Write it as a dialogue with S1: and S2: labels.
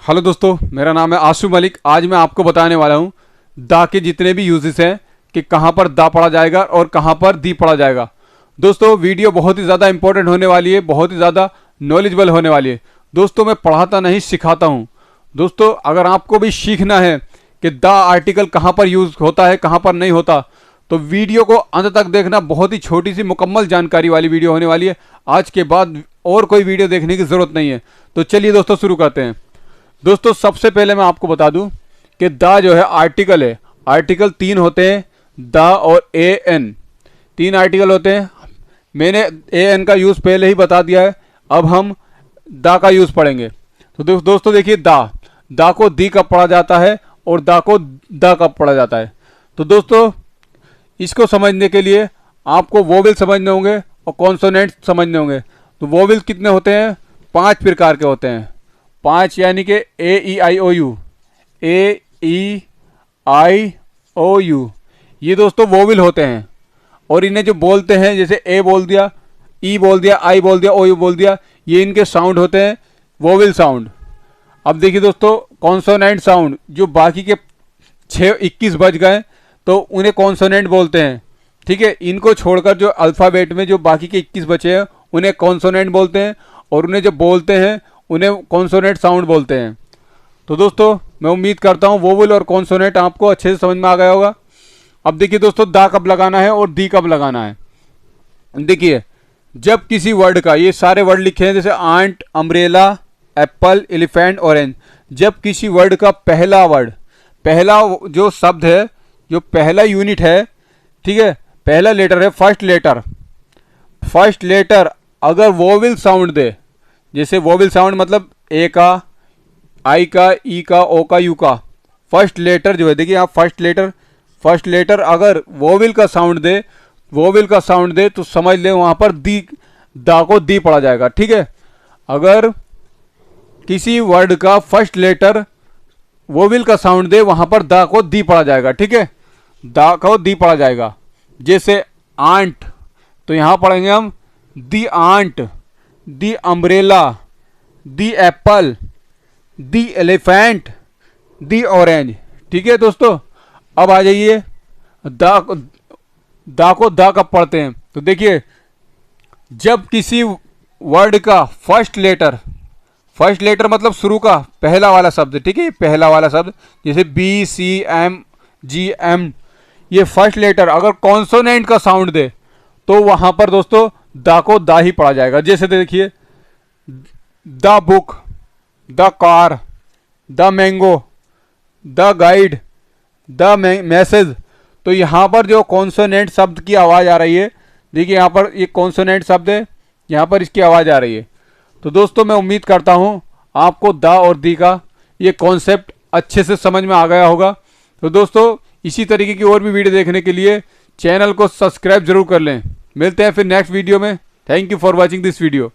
S1: Hello दोस्तों, मेरा नाम है आशु मलिक। आज मैं आपको बताने वाला हूँ दा के जितने भी यूजेस हैं कि कहाँ पर दा पढ़ा जाएगा और कहाँ पर दी पढ़ा जाएगा। दोस्तों वीडियो बहुत ही ज़्यादा इंपॉर्टेंट होने वाली है, बहुत ही ज़्यादा नॉलेजेबल होने वाली है। दोस्तों मैं पढ़ाता नहीं सिखाता हूँ। दोस्तों अगर आपको भी सीखना है कि दा आर्टिकल कहाँ पर यूज़ होता है कहाँ पर नहीं होता, तो वीडियो को अंत तक देखना। बहुत ही छोटी सी मुकम्मल जानकारी वाली वीडियो होने वाली है। आज के बाद और कोई वीडियो देखने की ज़रूरत नहीं है। तो चलिए दोस्तों शुरू करते हैं। दोस्तों सबसे पहले मैं आपको बता दूं कि दा जो है आर्टिकल है। आर्टिकल 3 होते हैं, दा और ए एन। 3 आर्टिकल होते हैं। मैंने ए एन का यूज़ पहले ही बता दिया है, अब हम दा का यूज़ पढ़ेंगे। तो दोस्तों देखिए, दा को दी कब पढ़ा जाता है और दा को दा कब पढ़ा जाता है। तो दोस्तों इसको समझने के लिए आपको वोवेल समझने होंगे और कॉन्सोनेंट समझने होंगे। तो वोवेल कितने होते हैं? 5 प्रकार के होते हैं। 5 यानी कि ए ई आई ओ you, A E I O you, ये दोस्तों वोवेल होते हैं। और इन्हें जो बोलते हैं, जैसे ए बोल दिया, ई बोल दिया, आई बोल दिया, ओ यू बोल दिया, ये इनके साउंड होते हैं वोवेल साउंड। अब देखिए दोस्तों, कॉन्सोनेंट साउंड जो बाकी के 21 बज गए तो उन्हें कॉन्सोनेंट बोलते हैं। ठीक है, इनको छोड़कर जो अल्फ़ाबेट में जो बाकी के 21 बचे हैं उन्हें कॉन्सोनेंट बोलते हैं, और उन्हें जो बोलते हैं उन्हें कॉन्सोनेंट साउंड बोलते हैं। तो दोस्तों मैं उम्मीद करता हूँ वोवेल और कॉन्सोनेंट आपको अच्छे से समझ में आ गया होगा। अब देखिए दोस्तों, दा कब लगाना है और दी कब लगाना है। देखिए, जब किसी वर्ड का, ये सारे वर्ड लिखे हैं जैसे ant, umbrella, apple, elephant, orange. जब किसी वर्ड का पहला जो शब्द है, जो पहला यूनिट है, ठीक है, पहला लेटर है, फर्स्ट लेटर अगर वोवेल साउंड दे, जैसे वोवेल साउंड मतलब ए का, आई का, ई का, ओ का, यू का, फर्स्ट लेटर जो है, देखिए आप फर्स्ट लेटर अगर वोवेल का साउंड दे तो समझ ले वहां पर दा को दी पढ़ा जाएगा। ठीक है, अगर किसी वर्ड का फर्स्ट लेटर वोवेल का साउंड दे वहां पर दा को दी पढ़ा जाएगा। ठीक है, दा को दी पढ़ा जाएगा। जैसे आंट, तो यहां पढ़ेंगे हम the ant, the umbrella, the apple, the elephant, the orange. ठीक है दोस्तों, अब आ जाइए दा को दा कब पढ़ते हैं। तो देखिए, जब किसी वर्ड का फर्स्ट लेटर मतलब शुरू का पहला वाला शब्द, ठीक है, पहला वाला शब्द जैसे बी, सी, एम, जी, एम, ये फर्स्ट लेटर अगर कॉन्सोनेंट का साउंड दे तो वहां पर दोस्तों दा को दा ही पढ़ा जाएगा। जैसे देखिए, the book, the car, the mango, the guide, the message. तो यहाँ पर जो कॉन्सोनेंट शब्द की आवाज़ आ रही है, देखिए यहाँ पर ये कॉन्सोनेंट शब्द है, यहाँ पर इसकी आवाज़ आ रही है। तो दोस्तों मैं उम्मीद करता हूँ आपको दा और दी का ये कॉन्सेप्ट अच्छे से समझ में आ गया होगा। तो दोस्तों इसी तरीके की और भी वीडियो देखने के लिए चैनल को सब्सक्राइब जरूर कर लें। मिलते हैं फिर नेक्स्ट वीडियो में। Thank you for watching this video.